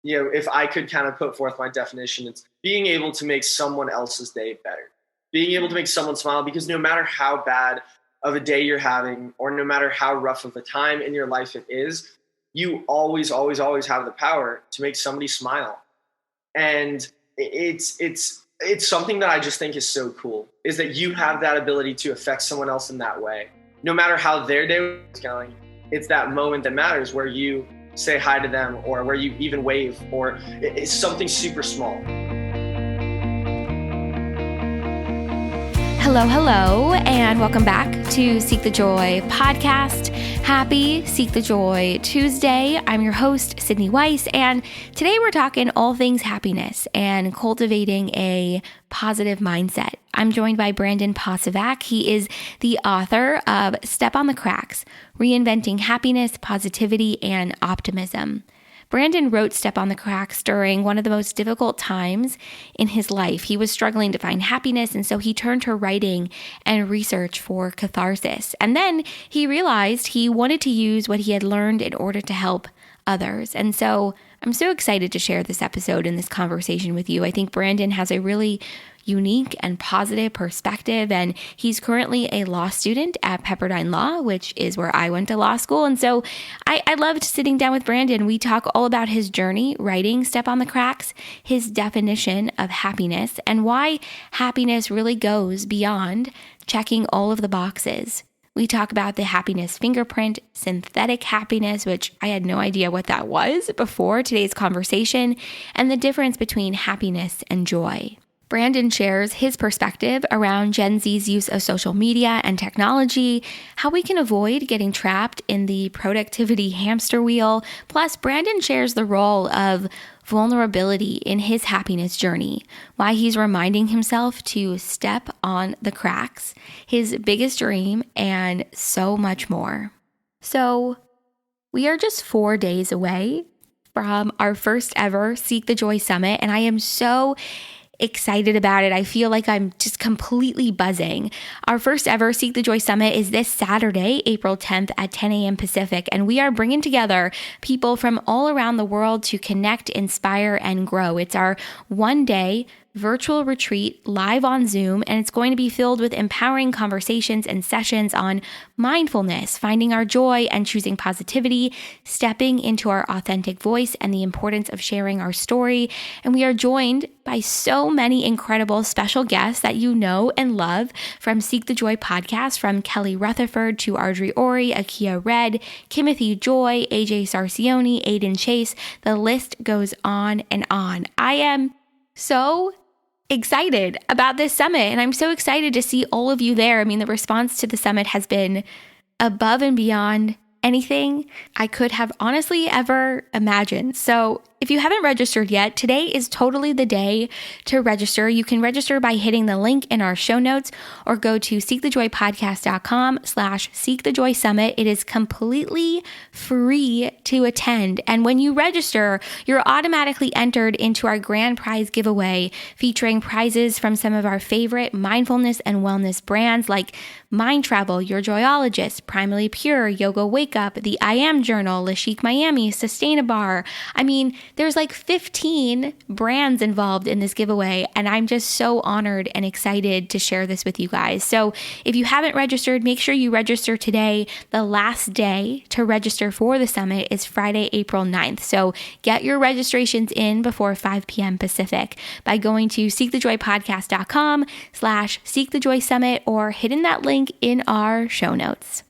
if I could kind of put forth my definition, it's being able to make someone else's day better, being able to make someone smile, because no matter how bad of a day you're having, or no matter how rough of a time in your life it is, you always, always, always have the power to make somebody smile. And it's something that I just think is so cool, is that you have that ability to affect someone else in that way. No matter how their day is going, it's that moment that matters, where you say hi to them, or where you even wave, or it's something super small. Hello, and welcome back to Seek the Joy podcast. Happy Seek the Joy Tuesday. I'm your host, Sydney Weiss, and today we're talking all things happiness and cultivating a positive mindset. I'm joined by Brandon Posivak. He is the author of Step on the Cracks, Reinventing Happiness, Positivity, and Optimism. Brandon wrote Step on the Cracks during one of the most difficult times in his life. He was struggling to find happiness, and so he turned to writing and research for catharsis. And then he realized he wanted to use what he had learned in order to help others. And so I'm so excited to share this episode and this conversation with you. I think Brandon has a really unique and positive perspective, and he's currently a law student at Pepperdine Law, which is where I went to law school. And so I loved sitting down with Brandon. We talk all about his journey writing Step on the Cracks, his definition of happiness, and why happiness really goes beyond checking all of the boxes. We talk about the happiness fingerprint, synthetic happiness, which I had no idea what that was before today's conversation, and the difference between happiness and joy. Brandon shares his perspective around Gen Z's use of social media and technology, how we can avoid getting trapped in the productivity hamster wheel. Plus, Brandon shares the role of vulnerability in his happiness journey, why he's reminding himself to step on the cracks, his biggest dream, and so much more. So, we are just 4 days away from our first ever Seek the Joy Summit, and I am so excited about it. I feel like I'm just completely buzzing. Our first ever Seek the Joy Summit is this Saturday, April 10th at 10 a.m. Pacific, and we are bringing together people from all around the world to connect, inspire, and grow. It's our one-day virtual retreat live on Zoom, and it's going to be filled with empowering conversations and sessions on mindfulness, finding our joy and choosing positivity, stepping into our authentic voice, and the importance of sharing our story. And we are joined by so many incredible special guests that you know and love from Seek the Joy podcast, from Kelly Rutherford to Audrey Ori, Akia Red, Timothy Joy, AJ Sarcioni, Aiden Chase. The list goes on and on. I am so excited about this summit, and I'm so excited to see all of you there. I mean, the response to the summit has been above and beyond anything I could have honestly ever imagined. So if you haven't registered yet, today is totally the day to register. You can register by hitting the link in our show notes or go to seekthejoypodcast.com/seekthejoysummit. It is completely free to attend. And when you register, you're automatically entered into our grand prize giveaway, featuring prizes from some of our favorite mindfulness and wellness brands like Mind Travel, Your Joyologist, Primally Pure, Yoga Wake Up, the I Am Journal, Le Chic Miami, Sustainabar. I mean, there's like 15 brands involved in this giveaway, and I'm just so honored and excited to share this with you guys. So if you haven't registered, make sure you register today. The last day to register for the summit is Friday, April 9th. So get your registrations in before 5 p.m. Pacific by going to seekthejoypodcast.com/seekthejoysummit or hitting that link in our show notes.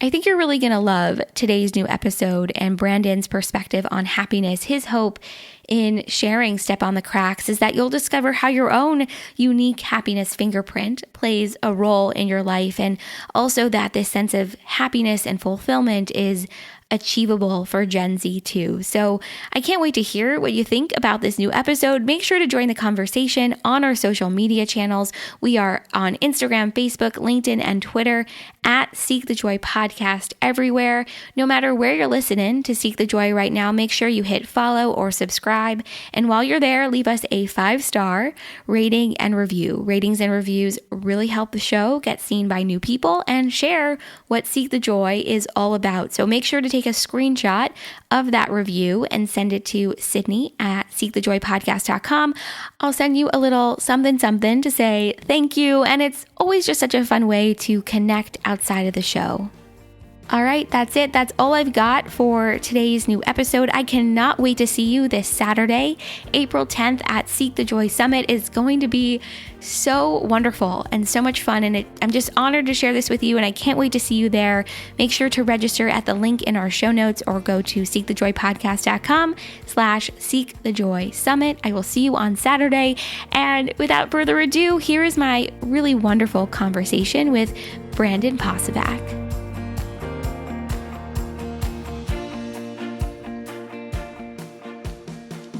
I think you're really going to love today's new episode and Brandon's perspective on happiness. His hope in sharing Step on the Cracks is that you'll discover how your own unique happiness fingerprint plays a role in your life, and also that this sense of happiness and fulfillment is achievable for Gen Z too. So I can't wait to hear what you think about this new episode. Make sure to join the conversation on our social media channels. We are on Instagram, Facebook, LinkedIn, and Twitter at Seek the Joy Podcast everywhere. No matter where you're listening to Seek the Joy right now, make sure you hit follow or subscribe. And while you're there, leave us a 5-star rating and review. Ratings and reviews really help the show get seen by new people and share what Seek the Joy is all about. So make sure to take a screenshot of that review and send it to Sydney at seekthejoypodcast.com. I'll send you a little something to say thank you. And it's always just such a fun way to connect outside of the show. All right, that's it. That's all I've got for today's new episode. I cannot wait to see you this Saturday, April 10th at Seek the Joy Summit. It's going to be so wonderful and so much fun. And I'm just honored to share this with you, and I can't wait to see you there. Make sure to register at the link in our show notes or go to seekthejoypodcast.com/Seek the Joy Summit. I will see you on Saturday. And without further ado, here is my really wonderful conversation with Brandon Posivak.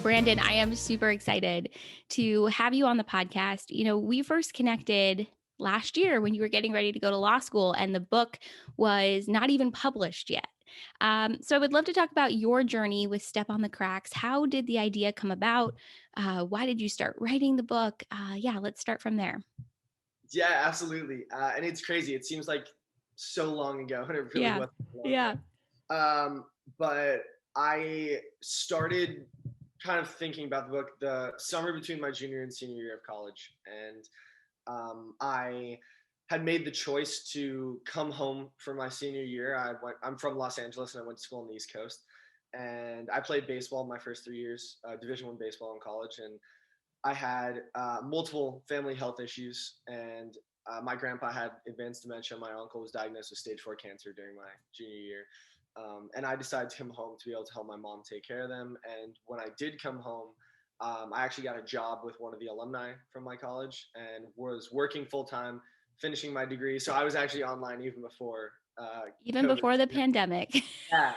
Brandon, I am super excited to have you on the podcast. You know, we first connected last year when you were getting ready to go to law school and the book was not even published yet. So I would love to talk about your journey with Step on the Cracks. How did the idea come about? Why did you start writing the book? Let's start from there. Yeah, absolutely. And it's crazy. It seems like so long ago, and it really wasn't long ago. But I started kind of thinking about the book the summer between my junior and senior year of college. And I had made the choice to come home for my senior year. I'm from Los Angeles and I went to school on the East Coast. And I played baseball my first 3 years, Division I baseball in college. And I had multiple family health issues. And my grandpa had advanced dementia. My uncle was diagnosed with stage 4 cancer during my junior year. And I decided to come home to be able to help my mom take care of them. And when I did come home, I actually got a job with one of the alumni from my college and was working full time, finishing my degree. So I was actually online even before before the pandemic. Yeah.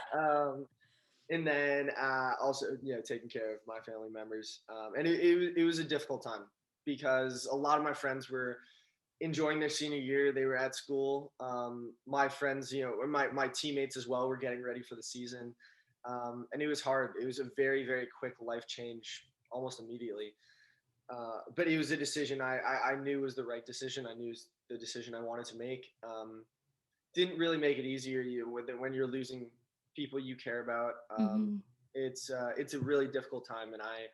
And then also, taking care of my family members. And it was a difficult time because a lot of my friends were enjoying their senior year. They were at school. My friends, my teammates as well were getting ready for the season. And it was hard. It was a very, very quick life change almost immediately. But it was a decision I knew was the right decision. I knew it was the decision I wanted to make. Didn't really make it easier when you're losing people you care about. It's a really difficult time. And I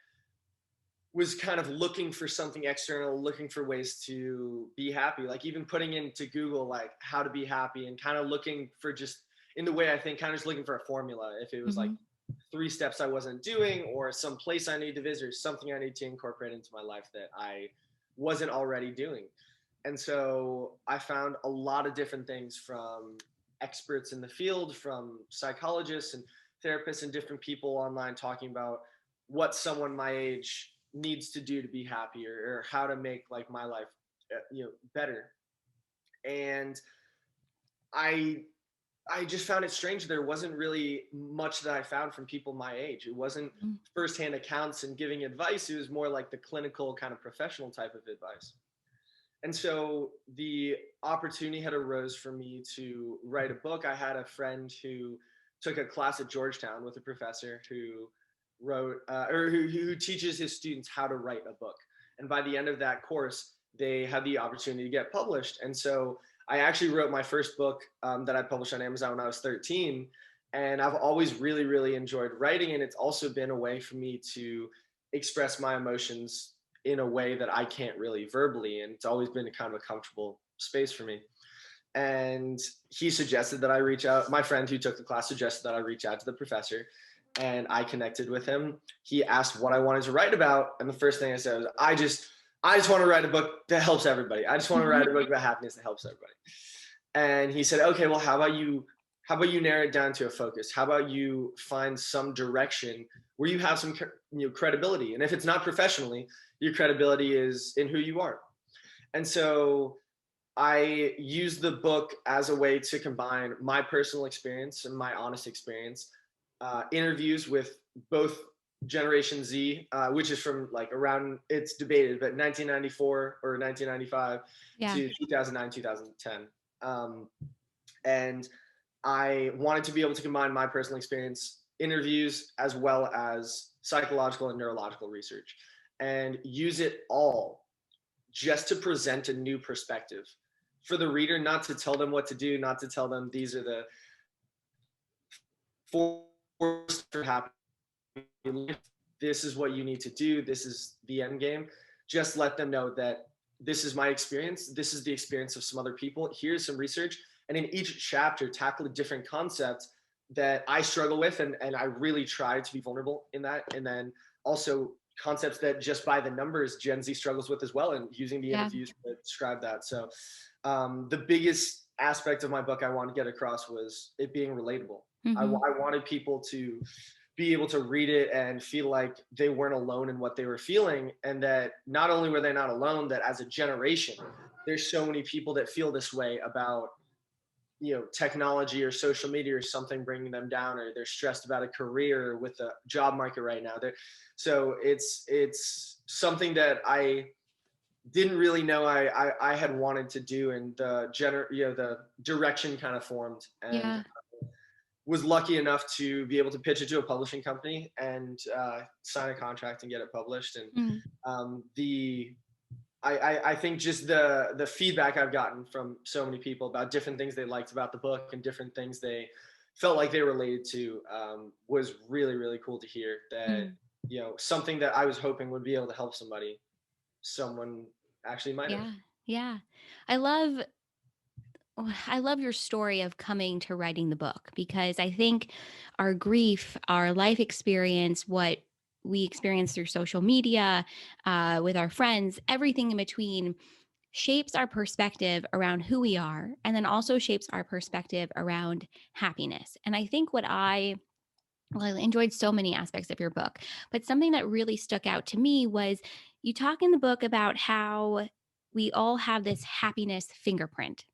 was kind of looking for something external, looking for ways to be happy, like even putting into Google, like how to be happy, and kind of looking for, just in the way I think, kind of just looking for a formula. If it was like 3 steps I wasn't doing, or some place I need to visit, or something I need to incorporate into my life that I wasn't already doing. And so I found a lot of different things from experts in the field, from psychologists and therapists and different people online talking about what someone my age needs to do to be happier, or how to make like my life better. And I just found it strange. There wasn't really much that I found from people my age. It wasn't firsthand accounts and giving advice. It was more like the clinical kind of professional type of advice. And so the opportunity had arose for me to write a book. I had a friend who took a class at Georgetown with a professor who wrote who teaches his students how to write a book. And by the end of that course, they had the opportunity to get published. And so I actually wrote my first book that I published on Amazon when I was 13. And I've always really, really enjoyed writing. And it's also been a way for me to express my emotions in a way that I can't really verbally. And it's always been a kind of a comfortable space for me. And he suggested that I reach out. My friend who took the class suggested that I reach out to the professor. And I connected with him. He asked what I wanted to write about. And the first thing I said was, I just want to write a book that helps everybody. I just want to write a book about happiness that helps everybody. And he said, okay, well, how about you narrow it down to a focus? How about you find some direction where you have some credibility? And if it's not professionally, your credibility is in who you are. And so I used the book as a way to combine my personal experience and my honest experience, interviews with both Generation Z, which is from like around, it's debated, but 1994 or 1995 to 2009, 2010. And I wanted to be able to combine my personal experience, interviews, as well as psychological and neurological research, and use it all just to present a new perspective for the reader, not to tell them what to do, not to tell them these are the four for happy life. This is what you need to do. This is the end game. Just let them know that this is my experience. This is the experience of some other people. Here's some research. And in each chapter, tackle a different concept that I struggle with. And I really try to be vulnerable in that. And then also concepts that just by the numbers, Gen Z struggles with as well, and using the interviews to describe that. So the biggest aspect of my book I wanted to get across was it being relatable. I wanted people to be able to read it and feel like they weren't alone in what they were feeling, and that not only were they not alone, that as a generation, there's so many people that feel this way about, technology or social media or something bringing them down, or they're stressed about a career or with the job market right now. So it's something that I didn't really know I had wanted to do, and the direction kind of formed, and was lucky enough to be able to pitch it to a publishing company and sign a contract and get it published. And I think just the feedback I've gotten from so many people about different things they liked about the book and different things they felt like they related to was really, really cool to hear that, something that I was hoping would be able to help someone actually might have. Yeah. I love your story of coming to writing the book, because I think our grief, our life experience, what we experience through social media, with our friends, everything in between shapes our perspective around who we are, and then also shapes our perspective around happiness. And I think I enjoyed so many aspects of your book, but something that really stuck out to me was you talk in the book about how we all have this happiness fingerprint.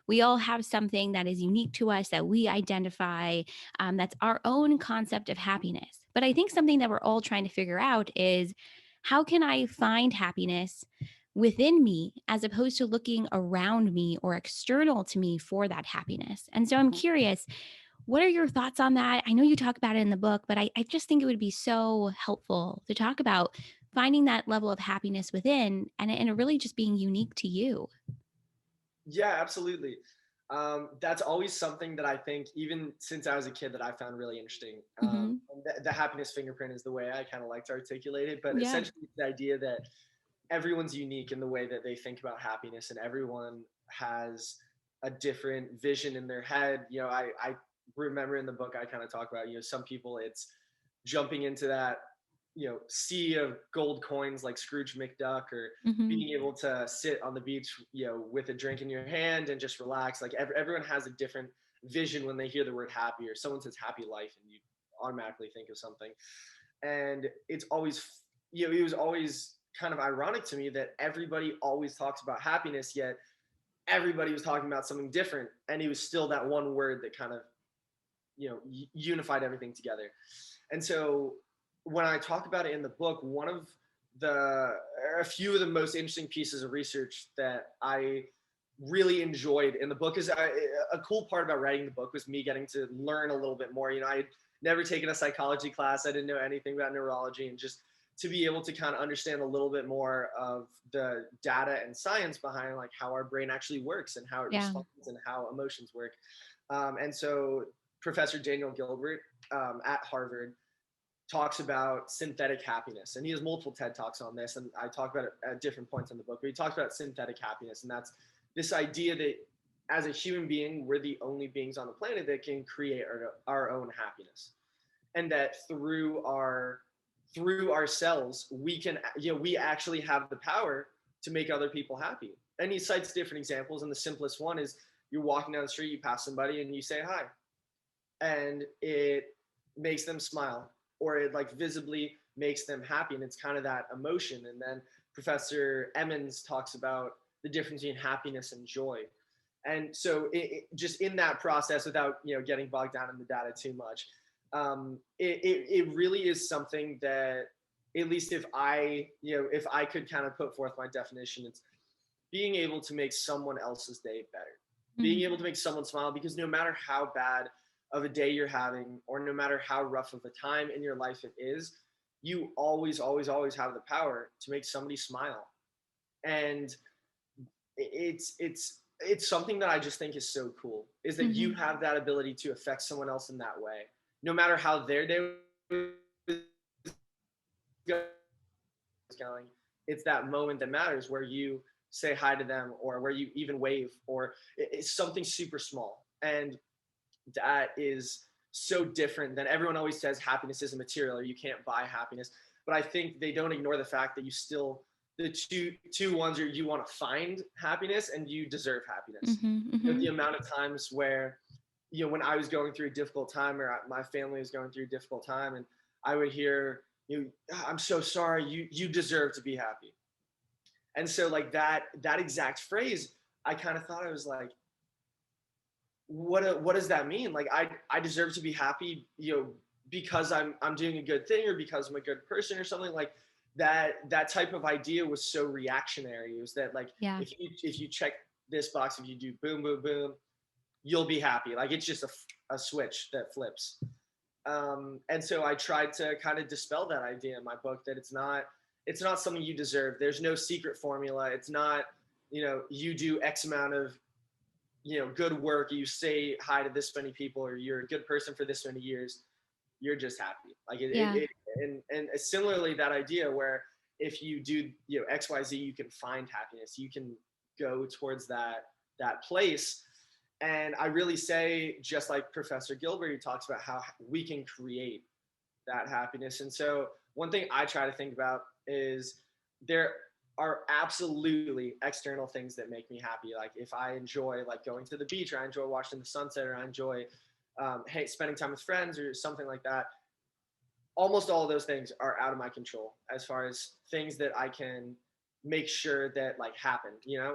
We all have something that is unique to us that we identify, that's our own concept of happiness. But I think something that we're all trying to figure out is, how can I find happiness within me as opposed to looking around me or external to me for that happiness? And so I'm curious, what are your thoughts on that? I know you talk about it in the book, but I just think it would be so helpful to talk about finding that level of happiness within, and it really just being unique to you. Yeah, absolutely. That's always something that I think, even since I was a kid, that I found really interesting. The happiness fingerprint is the way I kind of like to articulate it, but essentially it's the idea that everyone's unique in the way that they think about happiness, and everyone has a different vision in their head. I remember in the book I kind of talk about, some people it's jumping into that, sea of gold coins like Scrooge McDuck, or being able to sit on the beach, with a drink in your hand and just relax. Like everyone has a different vision when they hear the word happy, or someone says happy life and you automatically think of something. And it's always, it was always kind of ironic to me that everybody always talks about happiness, yet everybody was talking about something different, and it was still that one word that kind of, unified everything together. And so when I talk about it in the book, a few of the most interesting pieces of research that I really enjoyed in the book is a cool part about writing the book was me getting to learn a little bit more. I'd never taken a psychology class. I didn't know anything about neurology, and just to be able to kind of understand a little bit more of the data and science behind like how our brain actually works and how it responds and how emotions work. And so Professor Daniel Gilbert at Harvard talks about synthetic happiness, and he has multiple TED Talks on this, and I talk about it at different points in the book, but he talks about synthetic happiness. And that's this idea that as a human being, we're the only beings on the planet that can create our own happiness, and that through ourselves, we actually have the power to make other people happy. And he cites different examples, and the simplest one is you're walking down the street, you pass somebody and you say hi, and it makes them smile, or it like visibly makes them happy. And it's kind of that emotion. And then Professor Emmons talks about the difference between happiness and joy. And so just in that process, without getting bogged down in the data too much, it really is something that, at least if I could kind of put forth my definition, it's being able to make someone else's day better. being able to make someone smile, because no matter how bad of a day you're having, or no matter how rough of a time in your life it is, you always, always, always have the power to make somebody smile. And it's something that I just think is so cool, is that you Mm-hmm. have that ability to affect someone else in that way, no matter how their day is going. It's that moment that matters, where you say hi to them, or where you even wave, or it's something super small. And that is so different than, everyone always says happiness isn't material, or you can't buy happiness. But I think they don't ignore the fact that you still, the two ones are, you want to find happiness and you deserve happiness. Mm-hmm. Mm-hmm. The amount of times where, when I was going through a difficult time, or my family was going through a difficult time, and I would hear, I'm so sorry, you deserve to be happy. And so, like, that exact phrase, I kind of thought, I was like, what does that mean? Like, I deserve to be happy, because I'm doing a good thing, or because I'm a good person, or something like that. That type of idea was so reactionary. It was that, like, Yeah. if you check this box, if you do boom, boom, boom, you'll be happy. Like, it's just a switch that flips. And so I tried to kind of dispel that idea in my book, that it's not something you deserve. There's no secret formula. It's not, you do X amount of, good work, you say hi to this many people, or you're a good person for this many years, you're just happy. Like, Yeah. and similarly, that idea where, if you do, XYZ, you can find happiness, you can go towards that place. And I really say, just like Professor Gilbert, he talks about how we can create that happiness. And so one thing I try to think about is, there are absolutely external things that make me happy. Like, if I enjoy, like, going to the beach, or I enjoy watching the sunset, or I enjoy spending time with friends, or something like that, almost all of those things are out of my control, as far as things that I can make sure that, like, happen.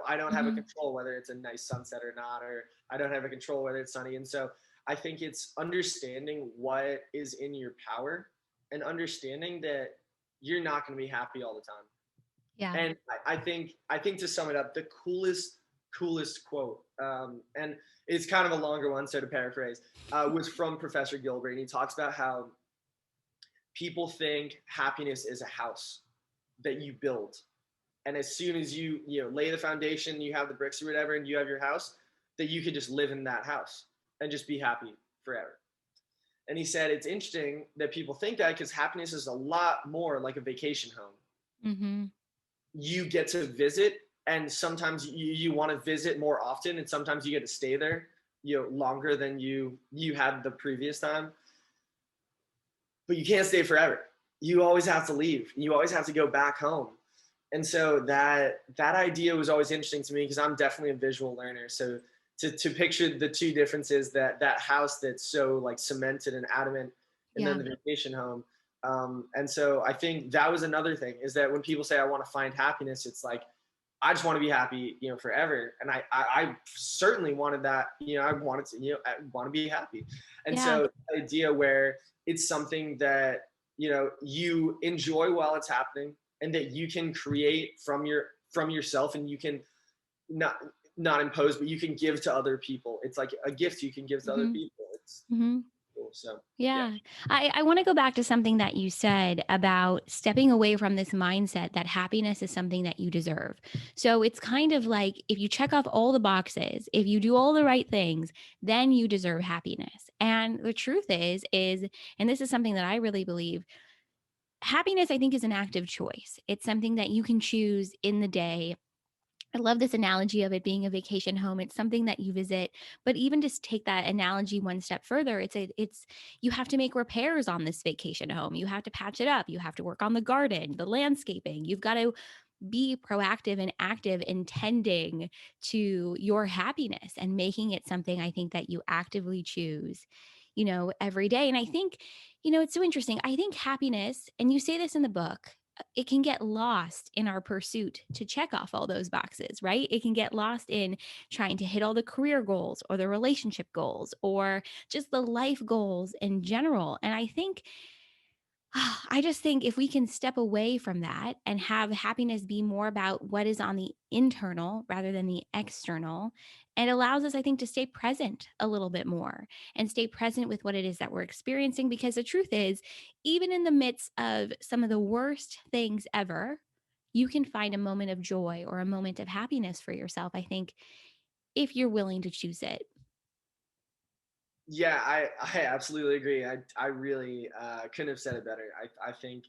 I don't have a Mm-hmm. control whether it's a nice sunset or not, or I don't have a control whether it's sunny. And so I think it's understanding what is in your power, and understanding that you're not going to be happy all the time. Yeah. And I think to sum it up, the coolest quote, and it's kind of a longer one, so to paraphrase, was from Professor Gilbert, and he talks about how people think happiness is a house that you build, and as soon as you lay the foundation, you have the bricks or whatever, and you have your house, that you could just live in that house and just be happy forever. And he said it's interesting that people think that, because happiness is a lot more like a vacation home. Mm-hmm. You get to visit, and sometimes you want to visit more often, and sometimes you get to stay there longer than you had the previous time. But you can't stay forever. You always have to leave. You always have to go back home. And so that idea was always interesting to me, because I'm definitely a visual learner. So to picture the two differences, that house that's so, like, cemented and adamant, and then Yeah. the vacation home. And so I think that was another thing, is that when people say, I want to find happiness, it's like, I just want to be happy, forever. And I certainly wanted that, I wanted to, I want to be happy. And Yeah. so the idea where it's something that, you enjoy while it's happening, and that you can create from yourself, and you can not impose, but you can give to other people. It's like a gift you can give to other Mm-hmm. people. It's Mm-hmm. cool. So yeah. Yeah. I want to go back to something that you said about stepping away from this mindset that happiness is something that you deserve. So it's kind of like, if you check off all the boxes, if you do all the right things, then you deserve happiness. And the truth is, and this is something that I really believe, happiness, I think, is an active choice. It's something that you can choose in the day. I love this analogy of it being a vacation home. It's something that you visit, but even just take that analogy one step further. It's you have to make repairs on this vacation home. You have to patch it up. You have to work on the garden, the landscaping. You've got to be proactive and active in tending to your happiness and making it something, I think, that you actively choose, every day. And I think, it's so interesting. I think happiness, and you say this in the book, it can get lost in our pursuit to check off all those boxes, right? It can get lost in trying to hit all the career goals or the relationship goals or just the life goals in general. And I think I just think if we can step away from that and have happiness be more about what is on the internal rather than the external, it allows us, I think, to stay present a little bit more and stay present with what it is that we're experiencing. Because the truth is, even in the midst of some of the worst things ever, you can find a moment of joy or a moment of happiness for yourself, I think, if you're willing to choose it. Yeah, I absolutely agree. I really couldn't have said it better. I think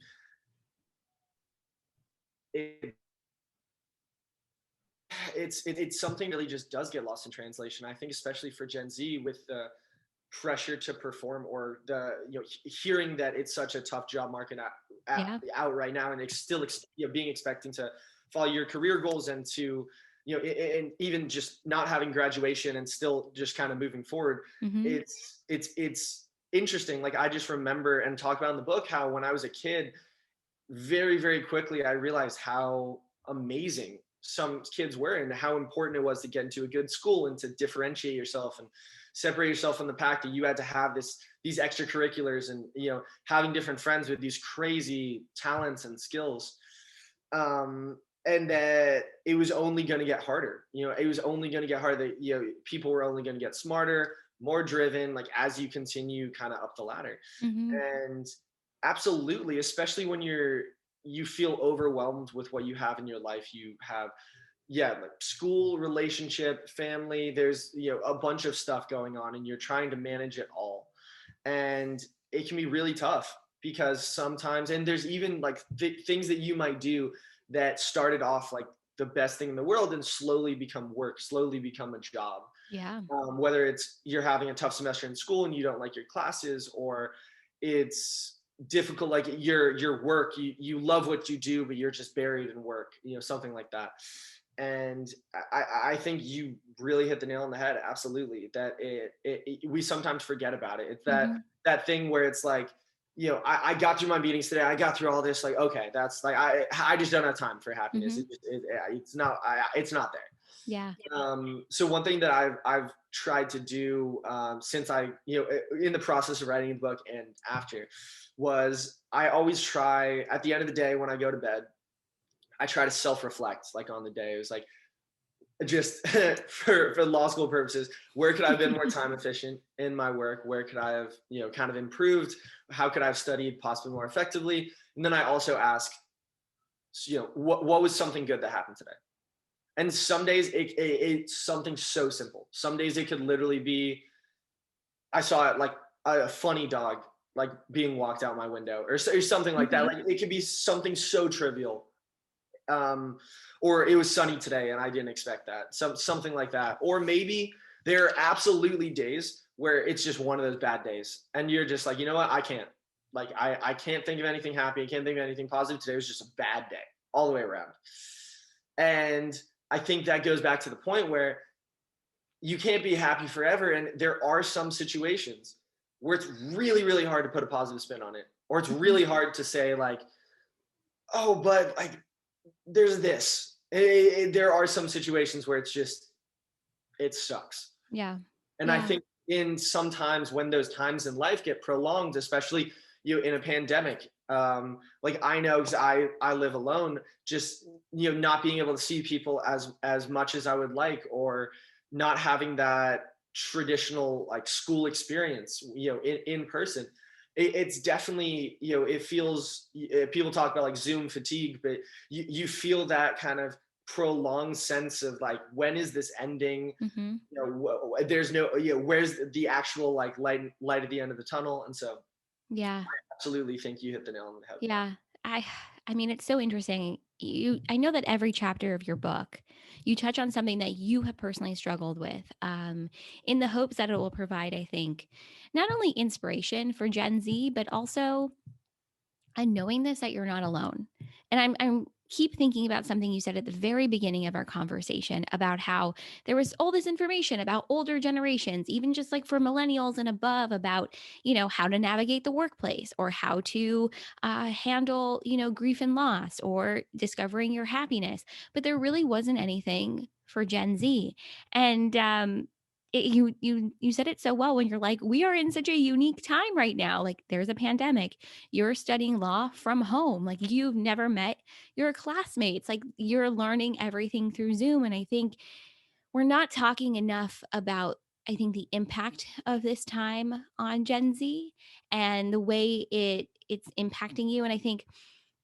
it, it's something really just does get lost in translation. I think especially for Gen Z with the pressure to perform, or the hearing that it's such a tough job market Yeah. out right now, and it's still being expecting to follow your career goals, and to and even just not having graduation and still just kind of moving forward. Hmm. It's interesting. Like, I just remember and talk about in the book how when I was a kid, very, very quickly, I realized how amazing some kids were and how important it was to get into a good school and to differentiate yourself and separate yourself from the pack, that you had to have these extracurriculars, and having different friends with these crazy talents and skills, and that it was only going to get harder. It was only going to get harder. That people were only going to get smarter, more driven, like, as you continue kind of up the ladder. Hmm. And absolutely, especially when you feel overwhelmed with what you have in your life. You have, yeah, like school, relationship, family, there's a bunch of stuff going on, and you're trying to manage it all. And it can be really tough, because sometimes, and there's even like things that you might do that started off like the best thing in the world, and slowly become work, slowly become a job. Yeah. Whether it's you're having a tough semester in school and you don't like your classes, or it's difficult, like your work, you love what you do, but you're just buried in work, something like that. And I think you really hit the nail on the head. Absolutely, that we sometimes forget about it. It's Hmm. that thing where it's like, I got through my meetings today, I got through all this, like, okay, that's like, I just don't have time for happiness. Hmm. It's not, it's not there. Yeah. So one thing that I've tried to do, since I, in the process of writing the book and after, was I always try at the end of the day when I go to bed, I try to self-reflect, like, on the day. It was like, just for law school purposes, where could I have been more time efficient in my work? Where could I have, kind of improved? How could I have studied possibly more effectively? And then I also ask, what was something good that happened today? And some days it's something so simple. Some days it could literally be, I saw it, like a funny dog, like, being walked out my window, or something like that. Hmm. Like, it could be something so trivial. Or it was sunny today and I didn't expect that. Something like that. Or maybe there are absolutely days where it's just one of those bad days, and you're just like, you know what? I can't. Like, I can't think of anything happy. I can't think of anything positive. Today was just a bad day all the way around. And I think that goes back to the point where you can't be happy forever. And there are some situations where it's really, really hard to put a positive spin on it. Or it's Hmm. really hard to say, like, oh, but like, there's this. There are some situations where it's just, it sucks. Yeah. And I Yeah. think in sometimes when those times in life get prolonged, especially in a pandemic, like, I know, because I live alone, just not being able to see people as much as I would like, or not having that traditional, like, school experience, in person. It's definitely, it feels, people talk about like Zoom fatigue, but you feel that kind of prolonged sense of like, when is this ending? Hmm. There's no, where's the actual, like, light at the end of the tunnel? And so Yeah. absolutely think you hit the nail on the head with that. Yeah. I I mean, it's so interesting. I know that every chapter of your book, you touch on something that you have personally struggled with, in the hopes that it will provide, I think, not only inspiration for Gen Z, but also a knowingness that you're not alone. And I'm keep thinking about something you said at the very beginning of our conversation about how there was all this information about older generations, even just like for millennials and above, about, how to navigate the workplace or how to handle, grief and loss or discovering your happiness. But there really wasn't anything for Gen Z. And you said it so well when you're like, we are in such a unique time right now. Like there's a pandemic. You're studying law from home. Like you've never met your classmates. Like you're learning everything through Zoom. And I think we're not talking enough about, I think, the impact of this time on Gen Z and the way it's impacting you. And I think,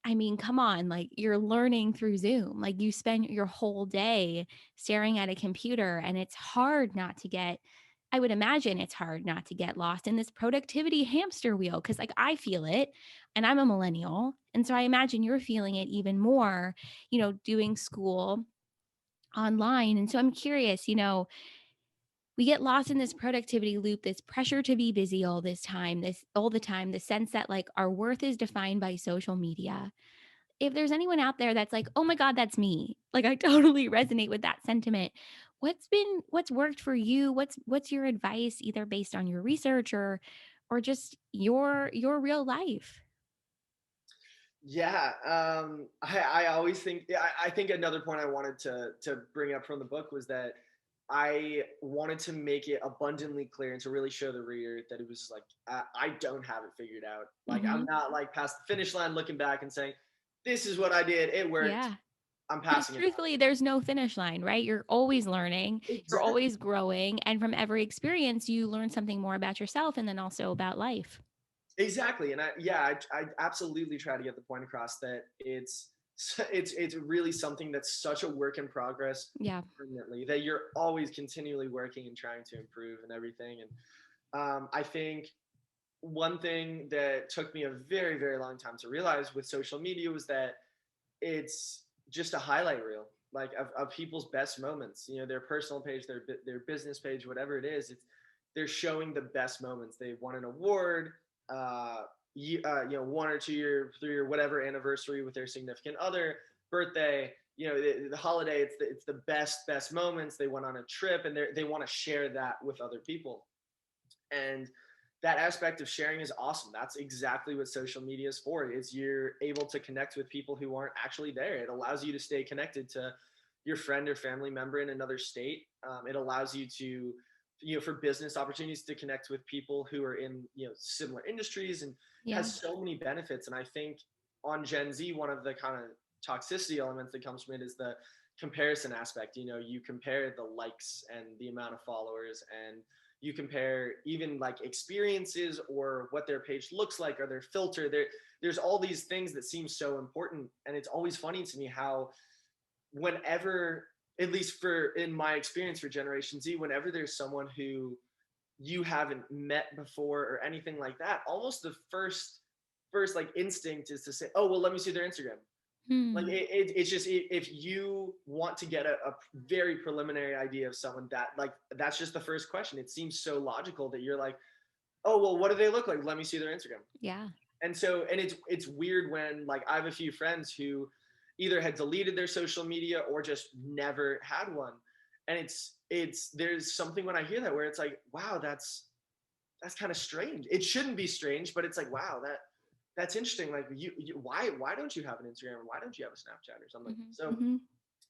I mean, come on, like you're learning through Zoom. Like you spend your whole day staring at a computer, and it's hard not to get, I would imagine it's hard not to get lost in this productivity hamster wheel. Cause like I feel it, and I'm a millennial. And so I imagine you're feeling it even more, doing school online. And so I'm curious, we get lost in this productivity loop, this pressure to be busy all the time, the sense that like our worth is defined by social media. If there's anyone out there that's like, oh my God, that's me. Like I totally resonate with that sentiment. What's worked for you? What's your advice, either based on your research or just your real life? Yeah, I always think, yeah, I think another point I wanted to bring up from the book was that I wanted to make it abundantly clear and to really show the reader that it was like, I don't have it figured out. Like I'm Hmm. not like past the finish line looking back and saying, this is what I did, it worked, Yeah. I'm Because passing it on. truthfully, there's no finish line, right? You're always learning, you're Exactly. always growing. And from every experience, you learn something more about yourself and then also about life. Exactly, and I absolutely try to get the point across that it's really something that's such a work in progress Yeah. permanently, that you're always continually working and trying to improve and everything. And I think one thing that took me a very, very long time to realize with social media was that it's just a highlight reel, like of people's best moments. Their personal page, their business page, whatever it is. They're showing the best moments. They won an award, one or 2 year, 3 or whatever anniversary with their significant other, birthday. The holiday. It's the best moments. They went on a trip, and they want to share that with other people. And that aspect of sharing is awesome. That's exactly what social media is for. Is you're able to connect with people who aren't actually there. It allows you to stay connected to your friend or family member in another state. It allows you to, for business opportunities, to connect with people who are in, similar industries, and Yeah. has so many benefits. And I think on Gen Z, one of the kind of toxicity elements that comes from it is the comparison aspect. You compare the likes and the amount of followers, and you compare even like experiences or what their page looks like or their filter. There's all these things that seem so important. And it's always funny to me how whenever, at least for in my experience for Generation Z, whenever there's someone who you haven't met before or anything like that, almost the first like instinct is to say, oh well, let me see their Instagram. Like Hmm. it's just, if you want to get a very preliminary idea of someone, that like that's just the first question. It seems so logical that you're like, oh well, what do they look like, let me see their Instagram. Yeah. And it's weird when, like, I have a few friends who either had deleted their social media or just never had one. And it's there's something when I hear that where it's like, wow, that's kind of strange. It shouldn't be strange, but it's like, wow, that's interesting. Like, why don't you have an Instagram, or why don't you have a Snapchat or something? Hmm. So Hmm.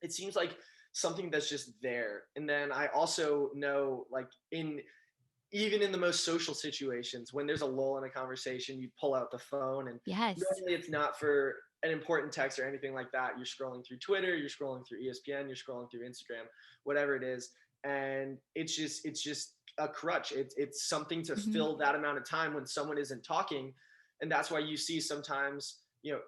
it seems like something that's just there. And then I also know, like, even in the most social situations, when there's a lull in a conversation, you pull out the phone, and Yes. normally it's not for an important text or anything like that. You're scrolling through Twitter, you're scrolling through ESPN, you're scrolling through Instagram, whatever it is. And it's just a crutch. It's something to Hmm. fill that amount of time when someone isn't talking. And that's why you see sometimes,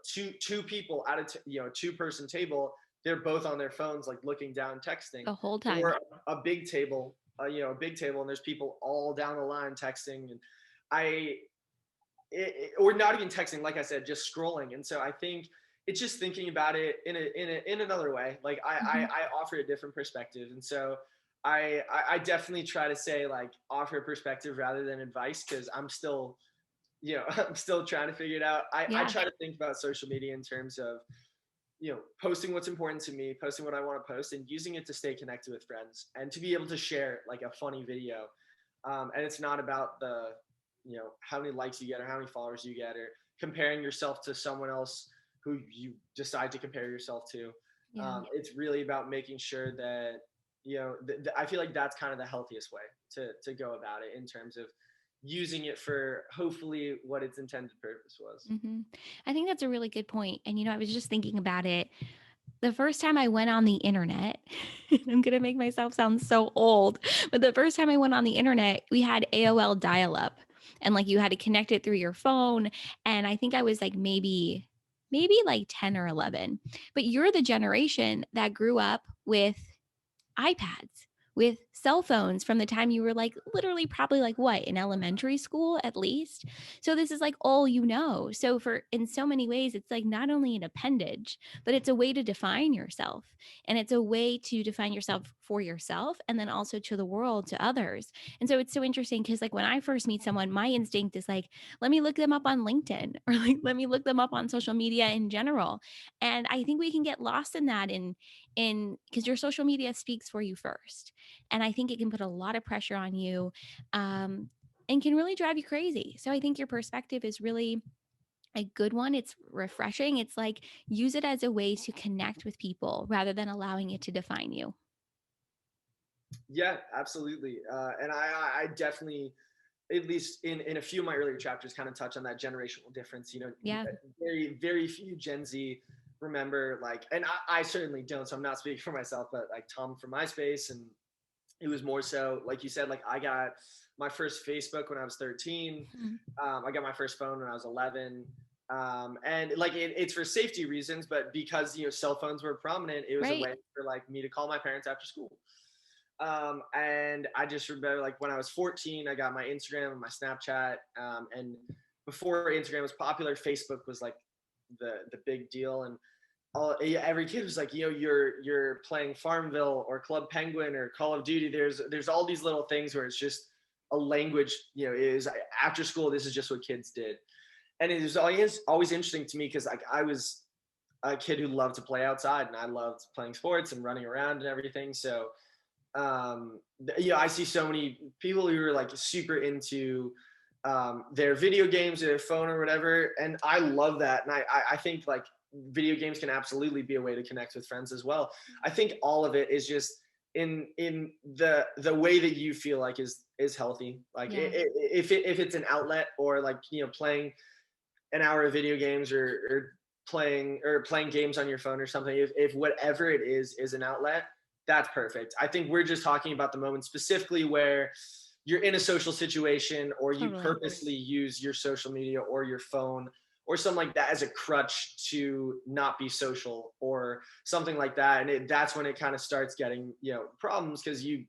two people at a two-person table, they're both on their phones, like looking down texting. The whole time. Or a big table, a big table, and there's people all down the line texting. And I or not even texting, like I said, just scrolling. And so I think it's just thinking about it in another way. Like Hmm. I offer a different perspective. And so I definitely try to say, like, offer a perspective rather than advice, because I'm still, I'm still trying to figure it out. I Yeah. try to think about social media in terms of, posting what's important to me, posting what I want to post, and using it to stay connected with friends and to be able to share like a funny video. And it's not about the, how many likes you get or how many followers you get, or comparing yourself to someone else who you decide to compare yourself to. Yeah. It's really about making sure that, I feel like that's kind of the healthiest way to go about it in terms of using it for hopefully what its intended purpose was. Mm-hmm. I think that's a really good point. And, I was just thinking about it. The first time I went on the internet, I'm going to make myself sound so old, but the first time I went on the internet, we had AOL dial up and like you had to connect it through your phone. And I think I was like maybe like 10 or 11. But you're the generation that grew up with iPads, with cell phones from the time you were like literally probably like what, in elementary school at least. So this is like all you know. So for in so many ways, it's like not only an appendage, but it's a way to define yourself. And it's a way to define yourself for yourself and then also to the world, to others. And so it's so interesting because like when I first meet someone, my instinct is like, let me look them up on LinkedIn or like let me look them up on social media in general. And I think we can get lost in that in because your social media speaks for you first, and I think it can put a lot of pressure on you, and can really drive you crazy. So I think your perspective is really a good one. It's refreshing. It's like use it as a way to connect with people rather than allowing it to define you. Yeah, absolutely. And I definitely, at least in a few of my earlier chapters, kind of touch on that generational difference. Yeah. Very, very few Gen Z remember, like, and I certainly don't, so I'm not speaking for myself, but like Tom from MySpace, and it was more so, like you said, like I got my first Facebook when I was 13. Mhm. I got my first phone when I was 11. And like it's for safety reasons, but because cell phones were prominent, it was a Right. way for like me to call my parents after school. And I just remember like when I was 14, I got my Instagram and my Snapchat. And before Instagram was popular, Facebook was like the big deal. And every kid was like, you're playing Farmville or Club Penguin or Call of Duty. There's all these little things where it's just a language. Is after school. This is just what kids did, and it was always interesting to me because like I was a kid who loved to play outside, and I loved playing sports and running around and everything. So I see so many people who are like super into their video games or their phone or whatever, and I love that. And I think like video games can absolutely be a way to connect with friends as well. I think all of it is just in the way that you feel like is healthy. Like Yeah. if it's an outlet, or like playing an hour of video games, or playing games on your phone or something, if whatever it is an outlet, that's perfect. I think we're just talking about the moment specifically where you're in a social situation, or you Totally. purposely use your social media or your phone or something like that as a crutch to not be social or something like that. And that's when it kind of starts getting problems, because you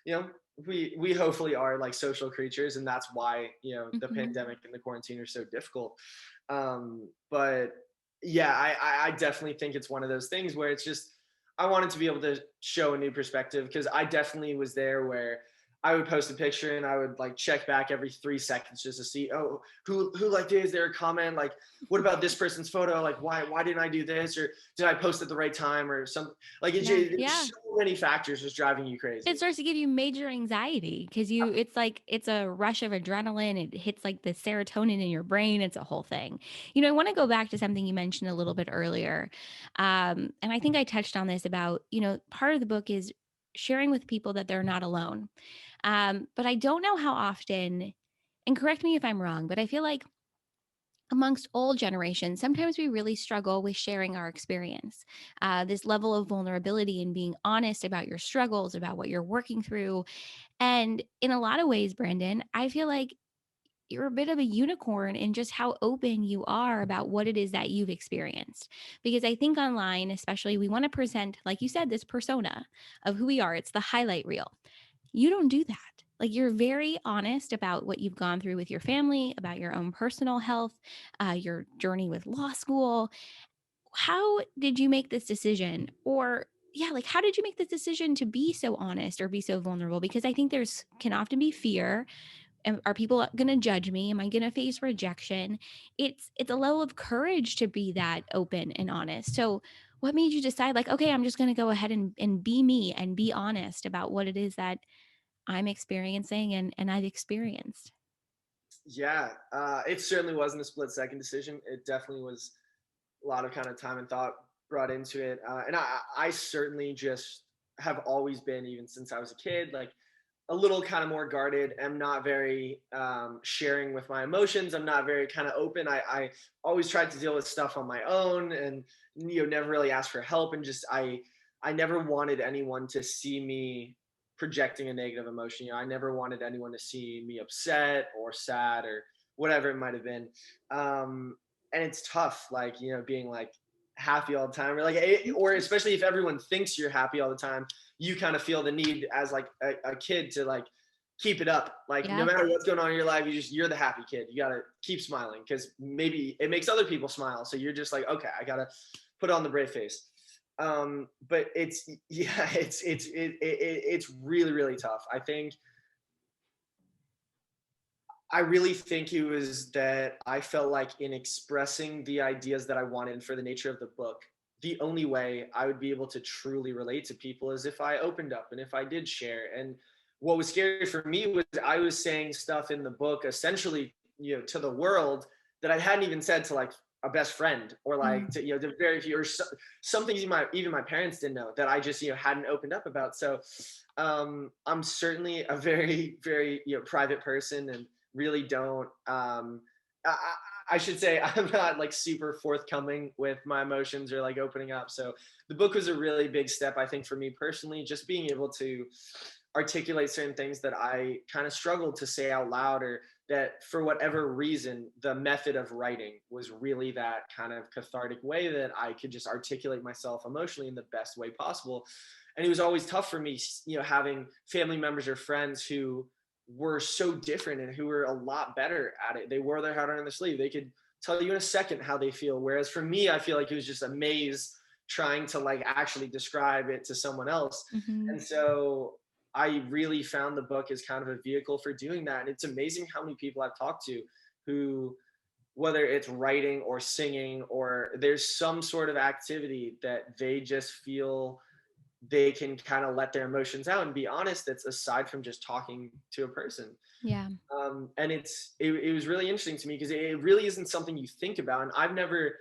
know we hopefully are like social creatures, and that's why the Hmm. pandemic and the quarantine are so difficult. But yeah, I definitely think it's one of those things where it's just, I wanted to be able to show a new perspective, because I definitely was there where I would post a picture and I would like check back every 3 seconds just to see, oh, who liked it? Is there a comment? Like, what about this person's photo? Like, why didn't I do this? Or did I post at the right time or something? Like Yeah. there's Yeah. so many factors just driving you It crazy. starts to give you major anxiety because it's like it's a rush of adrenaline. It hits like the serotonin in your brain. It's a whole thing. I want to go back to something you mentioned a little bit earlier. And I think I touched on this about, part of the book is sharing with people that they're not alone. But I don't know how often, and correct me if I'm wrong, but I feel like amongst all generations, sometimes we really struggle with sharing our experience. This level of vulnerability and being honest about your struggles, about what you're working through. And in a lot of ways, Brandon, I feel like you're a bit of a unicorn in just how open you are about what it is that you've experienced. Because I think online, especially, we want to present, like you said, this persona of who we are. It's the highlight reel. You don't do that. Like you're very honest about what you've gone through with your family, about your own personal health, your journey with law school. How did you make this decision? Or, yeah, like how did you make this decision to be so honest or be so vulnerable? Because I think there's can often be fear. Are people going to judge me? Am I going to face rejection? It's a level of courage to be that open and honest. So what made you decide like, okay, I'm just going to go ahead and be me and be honest about what it is that I'm experiencing and I've experienced? Yeah, it certainly wasn't a split second decision. It definitely was a lot of kind of time and thought brought into it. And I certainly just have always been, even since I was a kid, like a little kind of more guarded. I'm not very sharing with my emotions. I'm not very kind of open. I always tried to deal with stuff on my own, and never really asked for help. And just I never wanted anyone to see me projecting a negative emotion. I never wanted anyone to see me upset or sad or whatever it might have been. And it's tough, like being like happy all the time, or or especially if everyone thinks you're happy all the time, you kind of feel the need as like a kid to like keep it up. Like no matter what's going on in your life, you're the happy kid. You gotta keep smiling because maybe it makes other people smile. So you're just like, okay, I gotta put on the brave face. But it's really, really tough. I really think it was that I felt like in expressing the ideas that I wanted for the nature of the book, the only way I would be able to truly relate to people is if I opened up and if I did share. And what was scary for me was I was saying stuff in the book essentially, to the world that I hadn't even said to like a best friend, or like to, to very few, or some things even my parents didn't know, that I just, hadn't opened up about. So I'm certainly a very, very, private person, and really don't I should say I'm not like super forthcoming with my emotions or like opening up. So the book was a really big step, I think, for me personally, just being able to articulate certain things that I kind of struggled to say out loud, or that for whatever reason the method of writing was really that kind of cathartic way that I could just articulate myself emotionally in the best way possible. And it was always tough for me, having family members or friends who were so different and who were a lot better at it. They wore their heart on their sleeve. They could tell you in a second how they feel. Whereas for me, I feel like it was just a maze trying to like actually describe it to someone else. And so I really found the book as kind of a vehicle for doing that. And it's amazing how many people I've talked to who, whether it's writing or singing, or there's some sort of activity that they just feel they can kind of let their emotions out and be honest, that's aside from just talking to a person. And it was really interesting to me because it really isn't something you think about. And I've never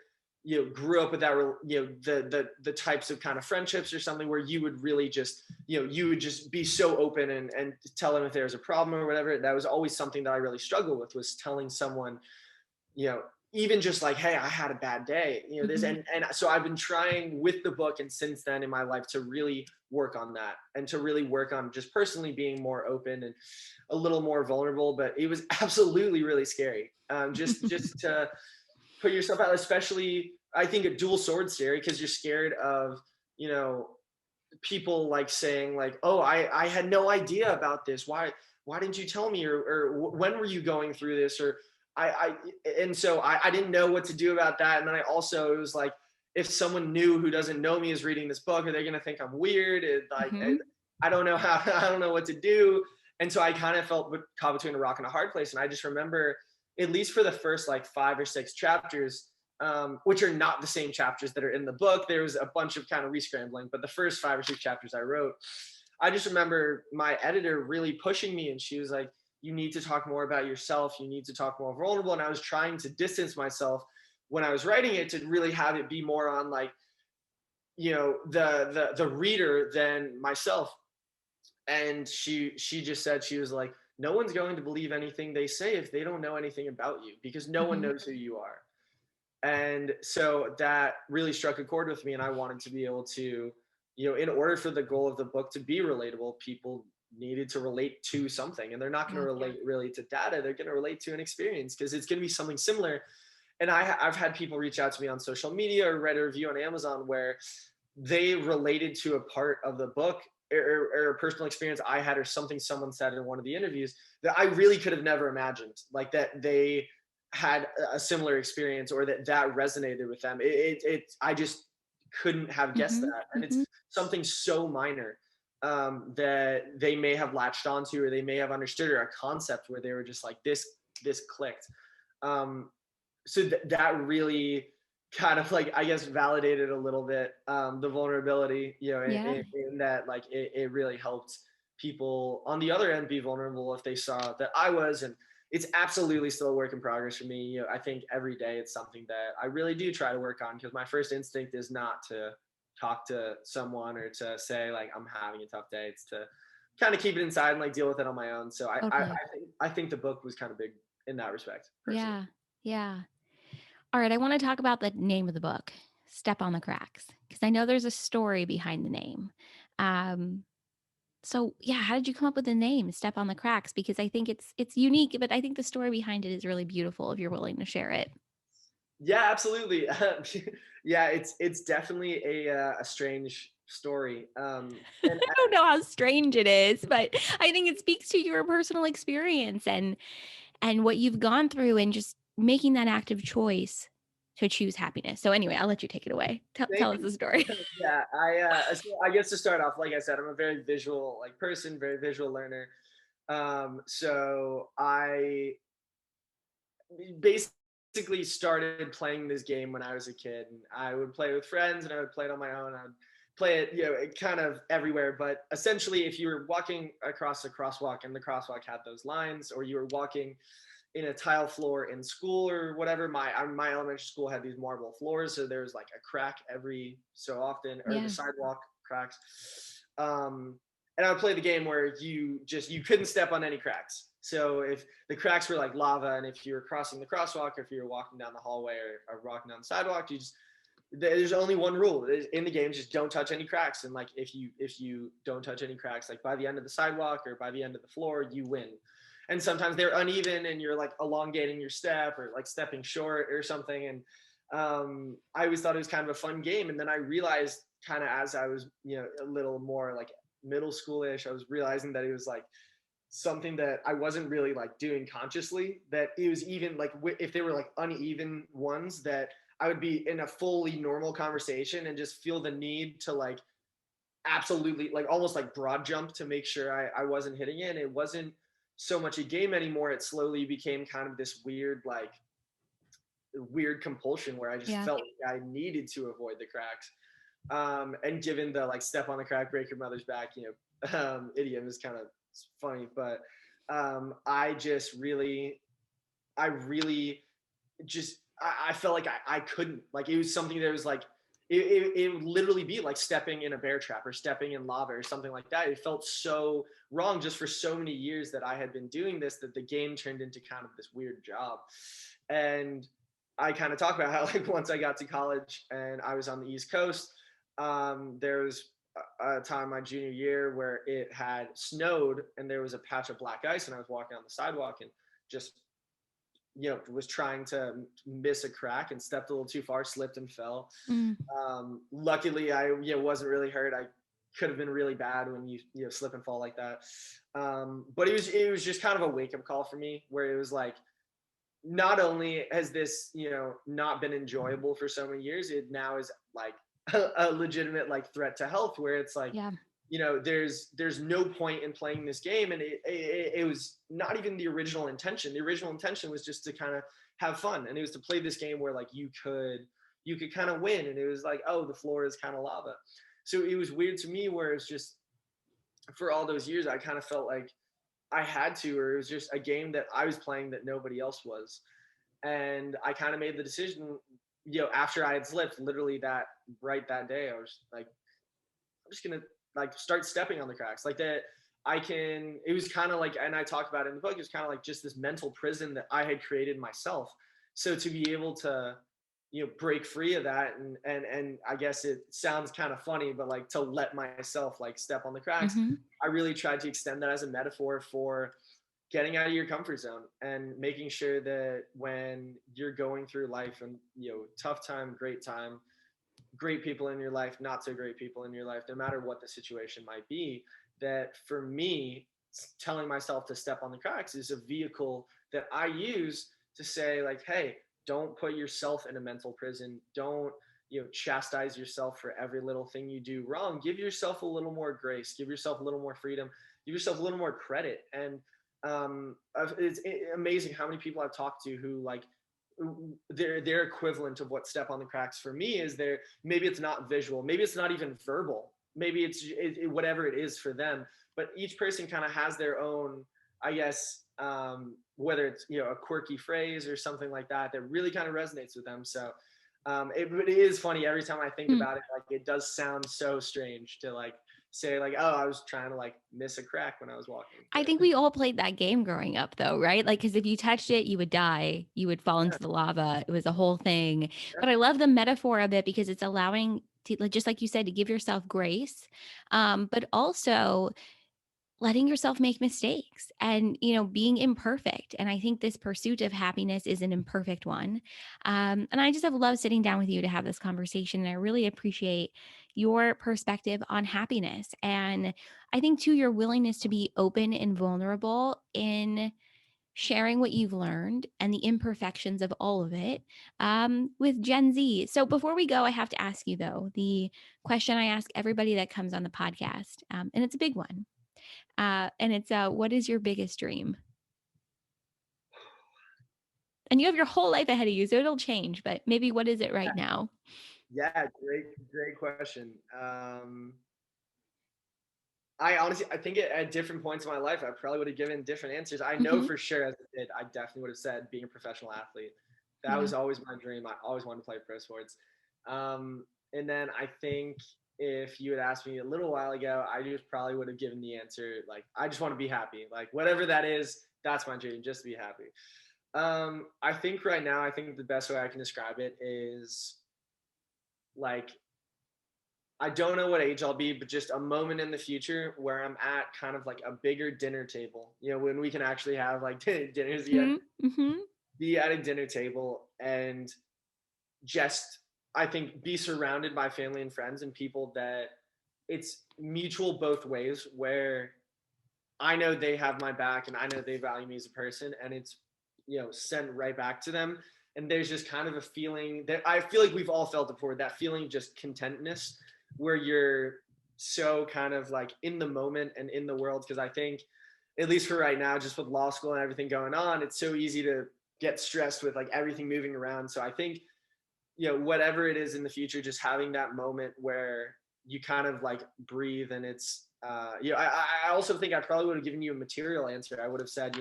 grew up with that, the types of kind of friendships or something where you would really just you would just be so open and tell them if there's a problem or whatever. That was always something that I really struggled with, was telling someone, even just like, hey, I had a bad day, this. And so I've been trying with the book and since then in my life to really work on that, and to really work on just personally being more open and a little more vulnerable. But it was absolutely really scary, just to put yourself out, especially I think a dual sword scary, because you're scared of, people like saying like, oh, I had no idea about this. Why didn't you tell me? Or when were you going through this? Or and so I didn't know what to do about that. And then it was like, if someone new who doesn't know me is reading this book, are they going to think I'm weird? I don't know I don't know what to do. And so I kind of felt caught between a rock and a hard place. And I just remember, at least for the first like 5 or 6 chapters, which are not the same chapters that are in the book, there was a bunch of kind of rescrambling, but the first 5 or 6 chapters I wrote, I just remember my editor really pushing me, and she was like, you need to talk more about yourself. You need to talk more vulnerable. And I was trying to distance myself when I was writing it to really have it be more on like, the reader than myself. And she just said, she was like, no one's going to believe anything they say if they don't know anything about you, because no one knows who you are. And so that really struck a chord with me. And I wanted to be able to, in order for the goal of the book to be relatable, people needed to relate to something. And they're not going to relate really to data. They're going to relate to an experience, because it's going to be something similar. And I've had people reach out to me on social media or read a review on Amazon where they related to a part of the book or a personal experience I had, or something someone said in one of the interviews that I really could have never imagined, like that they had a similar experience, or that resonated with them. I just couldn't have guessed that. And it's something so minor that they may have latched onto, or they may have understood, or a concept where they were just like, this clicked. So that really kind of like, I guess, validated a little bit the vulnerability, in that, like, it really helped people on the other end be vulnerable if they saw that I was. And it's absolutely still a work in progress for me. I think every day it's something that I really do try to work on, because my first instinct is not to talk to someone or to say like I'm having a tough day. It's to kind of keep it inside and like deal with it on my own. So Totally. I think the book was kind of big in that respect, personally. Yeah. Yeah. All right. I want to talk about the name of the book, Step on the Cracks, because I know there's a story behind the name. Um, so yeah, how did you come up with the name Step on the Cracks? Because I think it's unique, but I think the story behind it is really beautiful if you're willing to share it. Yeah, absolutely. Yeah, it's definitely a strange story. And I don't know how strange it is, but I think it speaks to your personal experience and what you've gone through and just making that active choice to choose happiness. So anyway, I'll let you take it away. Tell thank us you. the story. Yeah, so I guess to start off, like I said, I'm a very visual like person, very visual learner. So I basically started playing this game when I was a kid, and I would play with friends, and I would play it on my own. I'd play it, kind of everywhere. But essentially, if you were walking across a crosswalk and the crosswalk had those lines, or you were walking in a tile floor in school or whatever, my elementary school had these marble floors, so there was like a crack every so often, or the Yeah. sidewalk cracks. And I would play the game where you couldn't step on any cracks. So if the cracks were like lava, and if you were crossing the crosswalk, or if you were walking down the hallway, or walking down the sidewalk, there's only one rule in the game: just don't touch any cracks. And like if you don't touch any cracks, like by the end of the sidewalk or by the end of the floor, you win. And sometimes they're uneven, and you're like elongating your step or like stepping short or something. And I always thought it was kind of a fun game. And then I realized, kind of as I was a little more like middle schoolish, I was realizing that it was like something that I wasn't really like doing consciously, that it was even like if they were like uneven ones, that I would be in a fully normal conversation and just feel the need to like absolutely like almost like broad jump to make sure I wasn't hitting it. And it wasn't so much a game anymore. It slowly became kind of this weird compulsion where I just Yeah. felt like I needed to avoid the cracks. And given the like step on the crack, break your mother's back, idiom is kind of funny, but I really I felt like I couldn't, like, it was something that was like, it would literally be like stepping in a bear trap or stepping in lava or something like that. It felt so wrong just for so many years that I had been doing this, that the game turned into kind of this weird job. And I kind of talk about how like once I got to college and I was on the East Coast, there was a time my junior year where it had snowed and there was a patch of black ice, and I was walking on the sidewalk and just was trying to miss a crack and stepped a little too far, slipped and fell. Mm. Luckily I wasn't really hurt. I could have been really bad when you slip and fall like that. But it was just kind of a wake-up call for me, where it was like, not only has this not been enjoyable for so many years, it now is like a legitimate like threat to health, where it's like, Yeah. there's no point in playing this game. And it was not even the original intention. The original intention was just to kind of have fun, and it was to play this game where like you could kind of win, and it was like, oh, the floor is kind of lava. So it was weird to me, where it's just, for all those years I kind of felt like I had to, or it was just a game that I was playing that nobody else was. And I kind of made the decision, after I had slipped, literally that day, I was like, I'm just gonna like start stepping on the cracks like that. It was kind of like, and I talk about it in the book, it was kind of like just this mental prison that I had created myself. So to be able to break free of that, and I guess it sounds kind of funny, but like to let myself like step on the cracks, Mm-hmm. I really tried to extend that as a metaphor for getting out of your comfort zone and making sure that when you're going through life, and tough time, great people in your life, not so great people in your life, no matter what the situation might be, that for me, telling myself to step on the cracks is a vehicle that I use to say like, hey, don't put yourself in a mental prison. Don't chastise yourself for every little thing you do wrong. Give yourself a little more grace. Give yourself a little more freedom. Give yourself a little more credit. And it's amazing how many people I've talked to who like their equivalent of what step on the cracks for me is, maybe it's not visual, maybe it's not even verbal, maybe it's whatever it is for them. But each person kind of has their own, I guess, whether it's a quirky phrase or something like that that really kind of resonates with them. So It is funny every time I think about it. Like, it does sound so strange to like say like, oh, I was trying to like miss a crack when I was walking. I But think we all played that game growing up, though, right? Like, because if you touched it, you would die, you would fall yeah, into the lava. It was a whole thing. yeah, But I love the metaphor of it because it's allowing to, like, just like you said, to give yourself grace, but also letting yourself make mistakes and being imperfect. And I think this pursuit of happiness is an imperfect one. And I just have loved sitting down with you to have this conversation, and I really appreciate your perspective on happiness, and I think too your willingness to be open and vulnerable in sharing what you've learned and the imperfections of all of it, with Gen Z. So before we go, I have to ask you, though, the question I ask everybody that comes on the podcast, and it's a big one. And it's what is your biggest dream? And you have your whole life ahead of you, so it'll change. But maybe what is it right now? yeah. Great question. I honestly, I think at different points in my life, I probably would have given different answers. I know Hmm. for sure as a kid, I definitely would have said being a professional athlete. That Yeah. was always my dream. I always wanted to play pro sports. And then I think if you had asked me a little while ago, I just probably would have given the answer like, I just want to be happy. Like, whatever that is, that's my dream, just to be happy. I think right now, I think the best way I can describe it is like, I don't know what age I'll be, but just a moment in the future where I'm at kind of like a bigger dinner table, when we can actually have like dinners again, Mm-hmm. be at a dinner table and just, I think, be surrounded by family and friends and people that it's mutual both ways, where I know they have my back and I know they value me as a person, and it's, sent right back to them. And there's just kind of a feeling that I feel like we've all felt it before, that feeling of just contentness, where you're so kind of like in the moment and in the world. Because I think, at least for right now, just with law school and everything going on, it's so easy to get stressed with like everything moving around. So I think, whatever it is in the future, just having that moment where you kind of like breathe, and it's, I also think I probably would have given you a material answer. I would have said,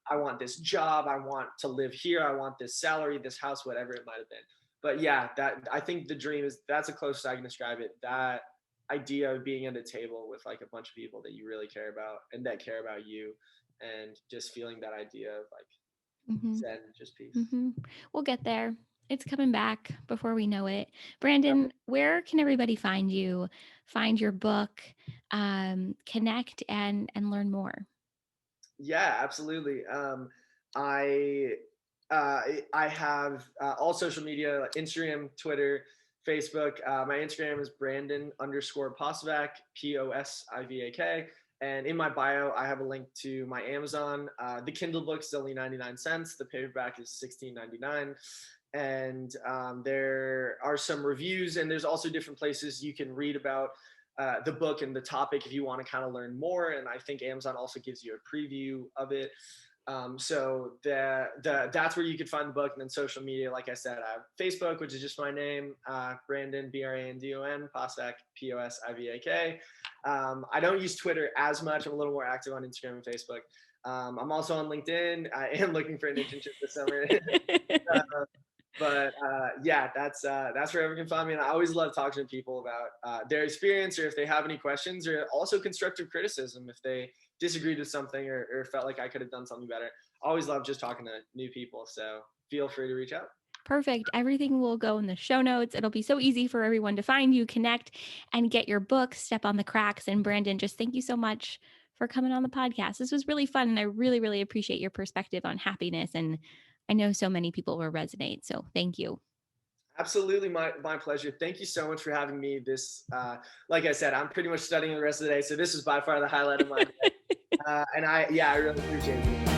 I want this job, I want to live here, I want this salary, this house, whatever it might have been. But yeah, that, I think the dream is, that's the closest I can describe it. That idea of being at a table with like a bunch of people that you really care about and that care about you, and just feeling that idea of like Mm-hmm. zen, just peace. Mm-hmm. We'll get there. It's coming back before we know it. Yep. Brandon, where can everybody find you, find your book, connect and learn more? Yeah, absolutely. I I have all social media, like Instagram, Twitter, Facebook. My Instagram is Brandon_Posivak, Posivak. And in my bio, I have a link to my Amazon. The Kindle book is only 99 cents. The paperback is $16.99. And there are some reviews, and there's also different places you can read about the book and the topic if you want to kind of learn more. And I think Amazon also gives you a preview of it. So that's where you could find the book. And then social media, like I said, I have Facebook, which is just my name, Brandon, Brandon, Posivak, Posivak. I don't use Twitter as much. I'm a little more active on Instagram and Facebook. I'm also on LinkedIn. I am looking for an internship this summer. But yeah, that's where everyone can find me. And I always love talking to people about their experience, or if they have any questions, or also constructive criticism if they disagreed with something, or felt like I could have done something better. I always love just talking to new people. So feel free to reach out. Perfect. Everything will go in the show notes. It'll be so easy for everyone to find you, connect, and get your book, Step on the Cracks. And Brandon, just thank you so much for coming on the podcast. This was really fun. And I really, really appreciate your perspective on happiness. And I know so many people will resonate. So thank you. Absolutely, my pleasure. Thank you so much for having me. This, like I said, I'm pretty much studying the rest of the day, so this is by far the highlight of my day. And I really appreciate it.